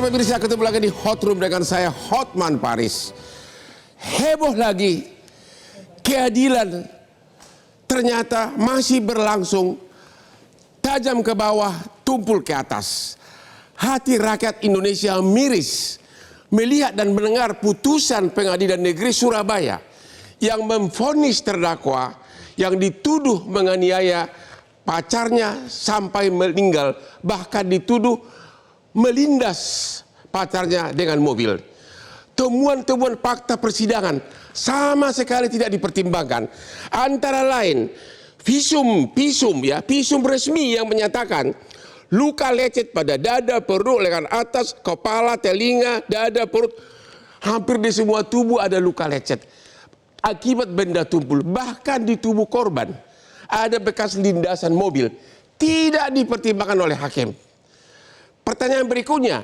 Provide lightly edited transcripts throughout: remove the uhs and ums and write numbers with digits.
pemirsa, ketemu lagi di Hot Room dengan saya Hotman Paris. Heboh lagi, keadilan ternyata masih berlangsung, tajam ke bawah, tumpul ke atas. Hati rakyat Indonesia miris melihat dan mendengar putusan Pengadilan Negeri Surabaya yang memvonis terdakwa yang dituduh menganiaya pacarnya sampai meninggal, bahkan dituduh melindas pacarnya dengan mobil. Temuan-temuan fakta persidangan sama sekali tidak dipertimbangkan. Antara lain visum resmi yang menyatakan luka lecet pada dada, perut, lengan atas, kepala, telinga, dada, perut, hampir di semua tubuh ada luka lecet akibat benda tumpul. Bahkan di tubuh korban ada bekas lindasan mobil, tidak dipertimbangkan oleh hakim. Pertanyaan berikutnya,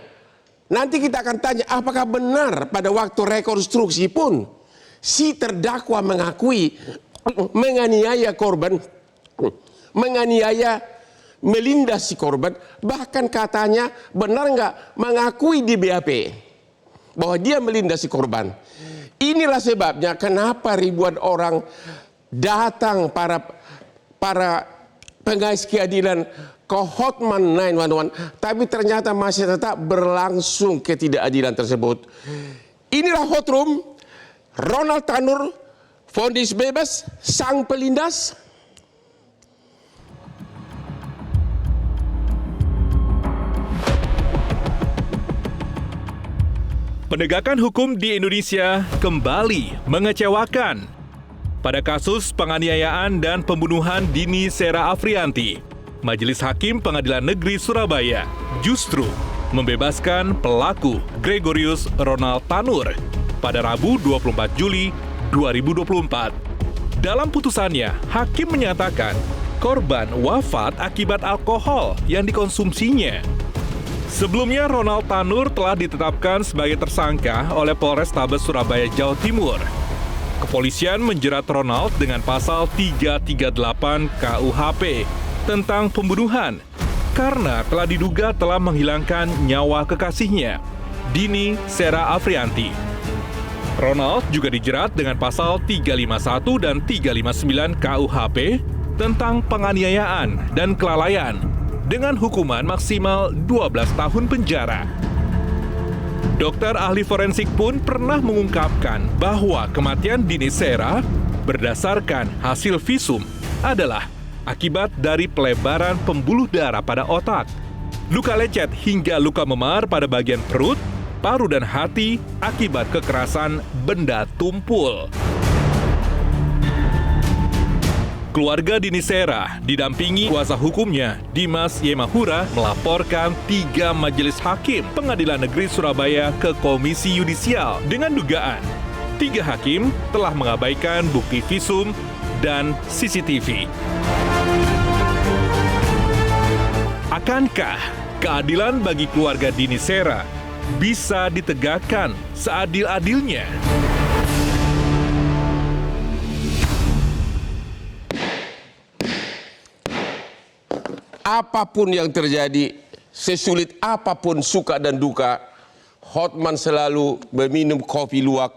nanti kita akan tanya apakah benar pada waktu rekonstruksi pun si terdakwa mengakui menganiaya korban, menganiaya, melindas si korban, bahkan katanya benar nggak mengakui di BAP bahwa dia melindas si korban. Inilah sebabnya kenapa ribuan orang datang, para pengais keadilan ke Hotman 911, tapi ternyata masih tetap berlangsung ketidakadilan tersebut. Inilah Hot Room. Ronald Tanur vonis bebas, sang pelindas. Penegakan hukum di Indonesia kembali mengecewakan. Pada kasus penganiayaan dan pembunuhan Dini Sera Afrianti, Majelis Hakim Pengadilan Negeri Surabaya justru membebaskan pelaku Gregorius Ronald Tanur pada Rabu 24 Juli 2024. Dalam putusannya, hakim menyatakan korban wafat akibat alkohol yang dikonsumsinya. Sebelumnya, Ronald Tanur telah ditetapkan sebagai tersangka oleh Polrestabes Surabaya, Jawa Timur. Kepolisian menjerat Ronald dengan pasal 338 KUHP tentang pembunuhan karena telah diduga telah menghilangkan nyawa kekasihnya, Dini Sera Afrianti. Ronald juga dijerat dengan pasal 351 dan 359 KUHP tentang penganiayaan dan kelalaian dengan hukuman maksimal 12 tahun penjara. Dokter ahli forensik pun pernah mengungkapkan bahwa kematian Dini Sera berdasarkan hasil visum adalah akibat dari pelebaran pembuluh darah pada otak, luka lecet hingga luka memar pada bagian perut, paru dan hati akibat kekerasan benda tumpul. Keluarga Dini Sera didampingi kuasa hukumnya Dimas Yemahura melaporkan 3 majelis hakim Pengadilan Negeri Surabaya ke Komisi Yudisial dengan dugaan 3 hakim telah mengabaikan bukti visum dan CCTV. Akankah keadilan bagi keluarga Dini Sera bisa ditegakkan seadil-adilnya? Apapun yang terjadi, sesulit apapun suka dan duka, Hotman selalu meminum kopi luwak,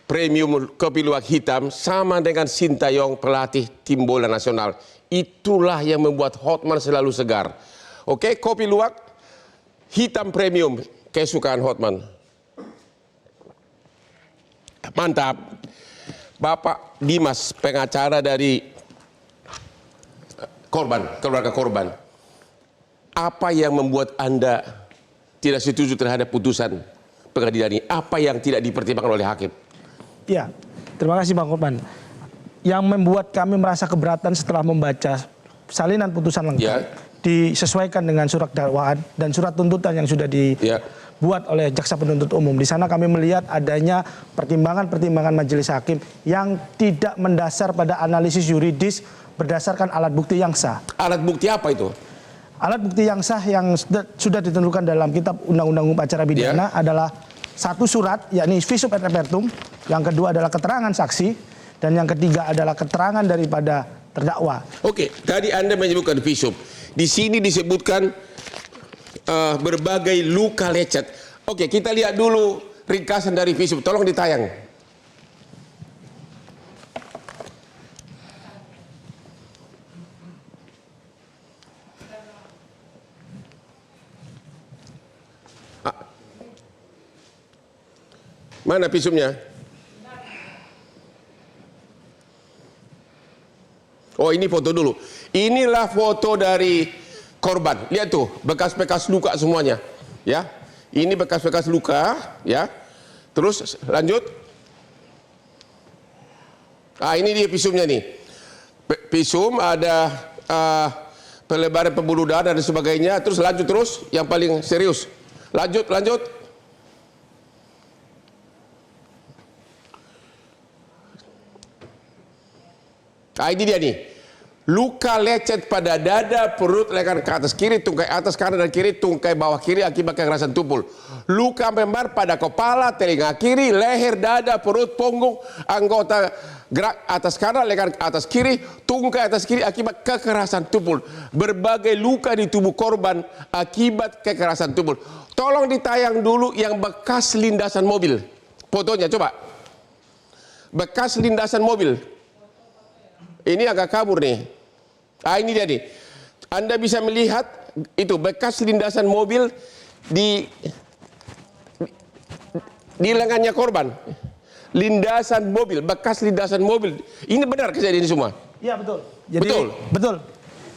premium kopi luwak hitam, sama dengan Sintayong, pelatih tim bola nasional. Itulah yang membuat Hotman selalu segar. Oke, kopi luwak hitam premium, kesukaan Hotman. Mantap. Bapak Dimas, pengacara dari keluarga korban. Apa yang membuat Anda tidak setuju terhadap putusan pengadilan ini? Apa yang tidak dipertimbangkan oleh hakim? Ya, terima kasih Bang Hotman. Yang membuat kami merasa keberatan setelah membaca salinan putusan lengkap, disesuaikan dengan surat dakwaan dan surat tuntutan yang sudah dibuat oleh jaksa penuntut umum. Di sana kami melihat adanya pertimbangan-pertimbangan majelis hakim yang tidak mendasar pada analisis yuridis berdasarkan alat bukti yang sah. Alat bukti apa itu? Alat bukti yang sah yang sudah ditentukan dalam kitab Undang-Undang Hukum Acara Pidana adalah satu surat, yakni visum et repertum, yang kedua adalah keterangan saksi, dan yang ketiga adalah keterangan daripada terdakwa. Oke, tadi Anda menyebutkan visum. Di sini disebutkan berbagai luka lecet. Oke, kita lihat dulu ringkasan dari visum. Tolong ditayang. Mana visumnya? Oh, ini foto dulu. Inilah foto dari korban. Lihat tuh, bekas-bekas luka semuanya. Ya, ini bekas-bekas luka. Ya, terus lanjut. Ini dia visumnya nih. Visum ada pelebaran pembuluh darah dan sebagainya. Terus lanjut terus, yang paling serius. Lanjut. Ini dia nih. Luka lecet pada dada, perut, leher ke atas kiri, tungkai atas kanan dan kiri, tungkai bawah kiri akibat kekerasan tumpul. Luka memar pada kepala, telinga kiri, leher, dada, perut, punggung, anggota gerak atas kanan, leher atas kiri, tungkai atas kiri akibat kekerasan tumpul. Berbagai luka di tubuh korban akibat kekerasan tumpul. Tolong ditayang dulu yang bekas lindasan mobil. Fotonya coba. Bekas lindasan mobil. Ini agak kabur nih. Ini dia nih. Anda bisa melihat itu bekas lindasan mobil di lengannya korban. Lindasan mobil, bekas lindasan mobil. Ini benar kejadian ini semua? Iya, betul. Betul.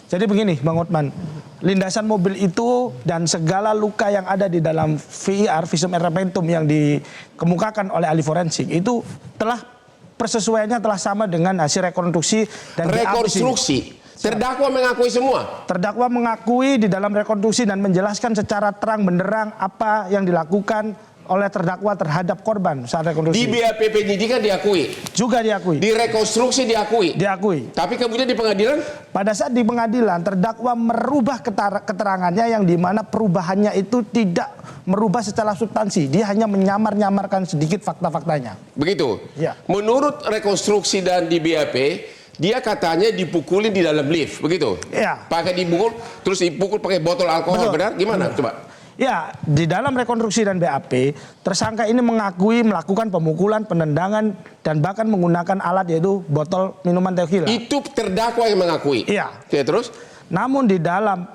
Jadi begini, Bang Hotman. Lindasan mobil itu dan segala luka yang ada di dalam VIR, visum et repertum yang dikemukakan oleh ahli forensik itu telah persesuaiannya telah sama dengan hasil rekonstruksi dan rekonstruksi. Terdakwa mengakui semua. Terdakwa mengakui di dalam rekonstruksi dan menjelaskan secara terang benderang apa yang dilakukan oleh terdakwa terhadap korban saat rekonstruksi. Di BAP penyidikan diakui. Juga diakui. Di rekonstruksi diakui. Diakui. Tapi kemudian di pengadilan? Pada saat di pengadilan terdakwa merubah keterangannya yang dimana perubahannya itu tidak merubah secara substansi. Dia hanya menyamar-nyamarkan sedikit fakta-faktanya. Begitu? Ya. Menurut rekonstruksi dan di BAP, dia katanya dipukulin di dalam lift, begitu? Iya. Pakai dipukul, terus dipukul pakai botol alkohol, benar? Gimana? Coba. Ya, di dalam rekonstruksi dan BAP, tersangka ini mengakui melakukan pemukulan, penendangan, dan bahkan menggunakan alat yaitu botol minuman tequila. Itu terdakwa yang mengakui? Iya. Oke, terus? Namun di dalam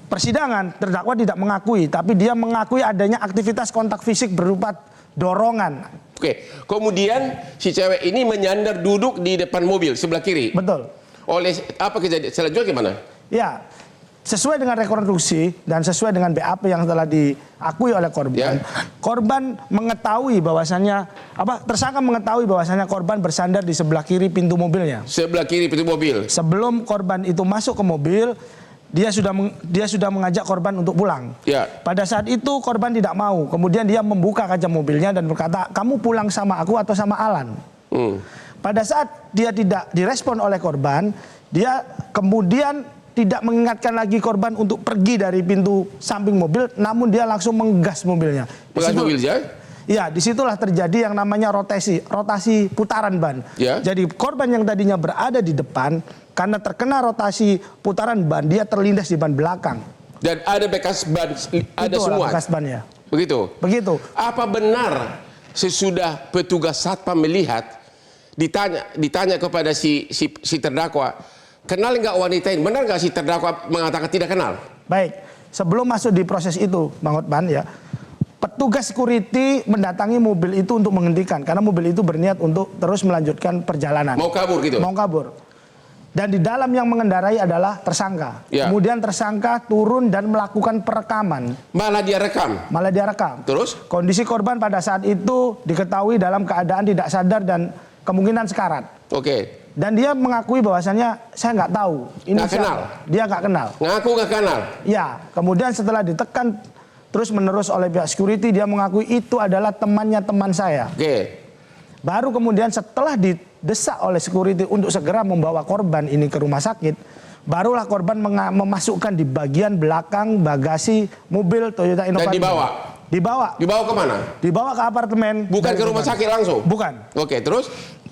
persidangan, terdakwa tidak mengakui, tapi dia mengakui adanya aktivitas kontak fisik berupa dorongan. Oke, kemudian si cewek ini menyandar duduk di depan mobil sebelah kiri. Betul. Oleh apa kejadian? Selanjutnya gimana? Ya, sesuai dengan rekonstruksi dan sesuai dengan BAP yang telah diakui oleh korban, korban mengetahui bahwasannya tersangka mengetahui bahwasannya korban bersandar di sebelah kiri pintu mobilnya. Sebelah kiri pintu mobil. Sebelum korban itu masuk ke mobil, dia sudah mengajak korban untuk pulang. Ya. Pada saat itu korban tidak mau. Kemudian dia membuka kaca mobilnya dan berkata, "Kamu pulang sama aku atau sama Alan?" Pada saat dia tidak direspon oleh korban, dia kemudian tidak mengingatkan lagi korban untuk pergi dari pintu samping mobil, namun dia langsung menggas mobilnya. Menggas mobilnya? Ya, disitulah terjadi yang namanya rotasi putaran ban. Ya. Jadi korban yang tadinya berada di depan, karena terkena rotasi putaran ban, dia terlindas di ban belakang. Dan ada bekas ban, ada Itulah semua? bekas bannya. Begitu? Begitu. Apa benar sesudah petugas satpam melihat, ditanya kepada si terdakwa, kenal nggak wanita ini? Benar nggak si terdakwa mengatakan tidak kenal? Baik, sebelum masuk di proses itu, Bang Hotman, ya, petugas security mendatangi mobil itu untuk menghentikan karena mobil itu berniat untuk terus melanjutkan perjalanan. Mau kabur gitu? Mau kabur. Dan di dalam yang mengendarai adalah tersangka. Ya. Kemudian tersangka turun dan melakukan perekaman. Malah dia rekam? Malah dia rekam. Terus? Kondisi korban pada saat itu diketahui dalam keadaan tidak sadar dan kemungkinan sekarat. Oke. Dan dia mengakui bahwasannya saya nggak tahu. Ini Nggak kenal? Dia nggak kenal. Ngaku nggak kenal? Ya, kemudian setelah ditekan terus menerus oleh pihak security, dia mengakui itu adalah temannya teman saya. Oke. Baru kemudian setelah didesak oleh security untuk segera membawa korban ini ke rumah sakit, barulah korban memasukkan di bagian belakang bagasi mobil Toyota Innova. Dan dibawa? Dibawa. Dibawa kemana? Dibawa ke apartemen. Bukan ke rumah sakit langsung? Bukan. Oke, terus?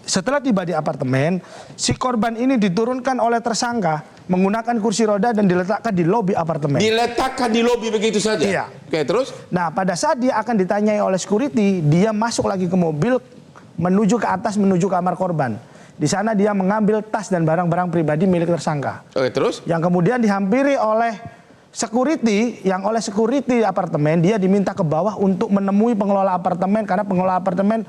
setelah tiba di apartemen, si korban ini diturunkan oleh tersangka menggunakan kursi roda dan diletakkan di lobi apartemen. Diletakkan di lobi begitu saja? Iya. Oke, terus? Nah, pada saat dia akan ditanyai oleh security, dia masuk lagi ke mobil menuju ke atas menuju kamar korban. Di sana dia mengambil tas dan barang-barang pribadi milik tersangka. Oke, terus? Yang kemudian dihampiri oleh security, yang oleh security apartemen dia diminta ke bawah untuk menemui pengelola apartemen karena pengelola apartemen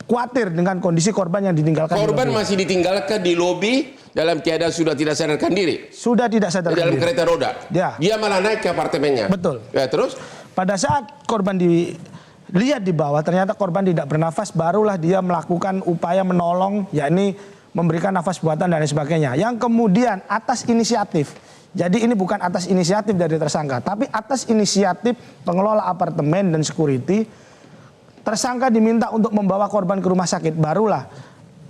khawatir dengan kondisi korban yang ditinggalkan. Korban di lobi. masih ditinggalkan di lobi dalam keadaan sudah tidak sadarkan diri. Sudah tidak sadarkan Dalam diri. kereta roda. Ya. Dia malah naik ke apartemennya. Betul. Ya, terus? Pada saat korban dilihat di bawah, ternyata korban tidak bernafas, barulah dia melakukan upaya menolong, yakni memberikan nafas buatan dan lain sebagainya. Yang kemudian atas inisiatif, jadi ini bukan atas inisiatif dari tersangka, tapi atas inisiatif pengelola apartemen dan security, tersangka diminta untuk membawa korban ke rumah sakit. Barulah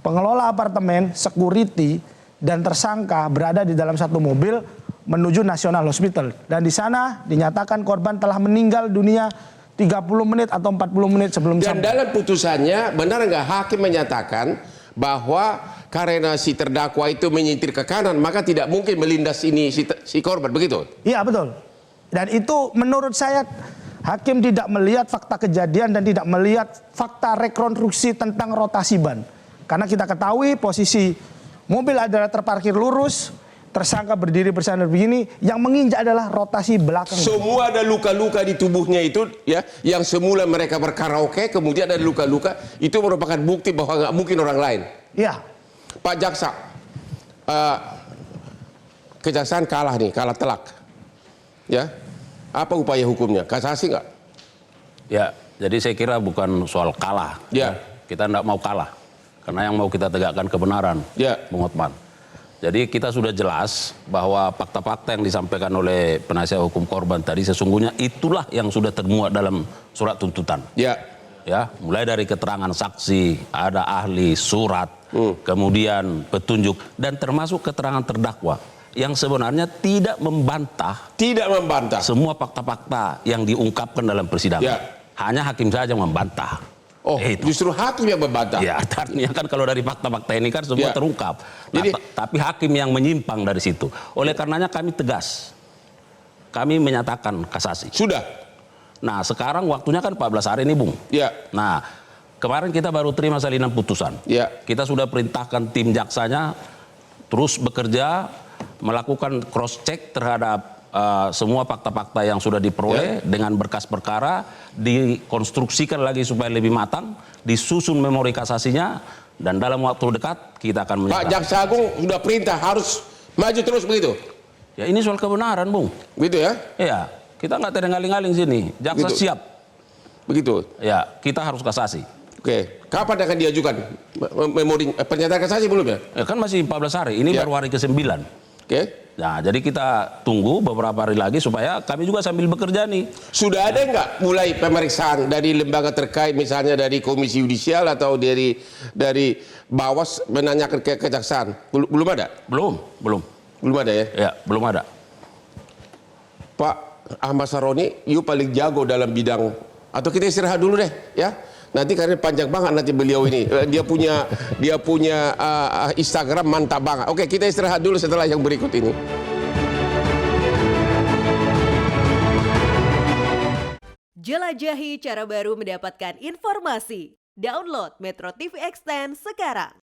pengelola apartemen, security, dan tersangka berada di dalam satu mobil menuju National Hospital. Dan di sana dinyatakan korban telah meninggal dunia 30 menit atau 40 menit sebelum Dan sampai. dalam putusannya, benar nggak hakim menyatakan bahwa karena si terdakwa itu menyetir ke kanan, maka tidak mungkin melindas ini si korban, begitu? Iya, betul. Dan itu menurut saya hakim tidak melihat fakta kejadian dan tidak melihat fakta rekonstruksi tentang rotasi ban. Karena kita ketahui posisi mobil adalah terparkir lurus, tersangka berdiri bersandar begini, yang menginjak adalah rotasi belakang. Semua ada luka-luka di tubuhnya itu, ya, yang semula mereka berkaraoke, kemudian ada luka-luka, itu merupakan bukti bahwa nggak mungkin orang lain. Iya. Pak Jaksa, kejaksaan kalah nih, kalah telak. Ya, apa upaya hukumnya? Kasasi nggak? Ya, jadi saya kira bukan soal kalah. Ya. Kita tidak mau kalah, karena yang mau kita tegakkan kebenaran, Ya. Bung Hotman. Jadi kita sudah jelas bahwa fakta-fakta yang disampaikan oleh penasihat hukum korban tadi sesungguhnya itulah yang sudah termuat dalam surat tuntutan. Ya. Ya, mulai dari keterangan saksi, ada ahli, surat, kemudian petunjuk, dan termasuk keterangan terdakwa yang sebenarnya tidak membantah Tidak membantah. semua fakta-fakta yang diungkapkan dalam persidangan. Ya. Hanya hakim saja yang membantah. Oh, Itu. justru hakim yang membantah. Ya, artinya kan kalau dari fakta-fakta ini kan semua Ya. terungkap. Nah, Jadi- tapi hakim yang menyimpang dari situ. Oleh karenanya kami tegas. Kami menyatakan kasasi. Sudah. Nah, sekarang waktunya kan 14 hari ini, Bung. Ya. Nah, kemarin kita baru terima salinan putusan. Ya. Kita sudah perintahkan tim jaksanya terus bekerja, melakukan cross check terhadap semua fakta-fakta yang sudah diperoleh dengan berkas perkara, dikonstruksikan lagi supaya lebih matang, disusun memori kasasinya, dan dalam waktu dekat kita akan Pak menyatakan. Jaksa Agung sudah perintah harus maju terus begitu. Ya, ini soal kebenaran, Bung. Begitu ya? Ya, kita nggak terenggaling-ngaling sini. Jaksa Gitu. siap. Begitu. Ya, kita harus kasasi. Oke, kapan akan diajukan memori pernyataan kasasi belum ya? Ya, kan masih 14 hari. Ini Ya. baru hari ke-9. Oke. Nah, jadi kita tunggu beberapa hari lagi supaya kami juga sambil bekerja nih. Sudah ada nggak mulai pemeriksaan dari lembaga terkait, misalnya dari Komisi Yudisial atau dari Bawas menanyakan ke kejaksaan? Belum ada? Belum Belum ada ya? Ya, belum ada. Pak Ahmad Saroni, you paling jago dalam bidang, atau kita istirahat dulu deh, ya. Nanti karena panjang banget nanti beliau ini. Dia punya Instagram mantap banget. Oke, kita istirahat dulu setelah yang berikut ini. Jelajahi cara baru mendapatkan informasi. Download Metro TV Extend sekarang.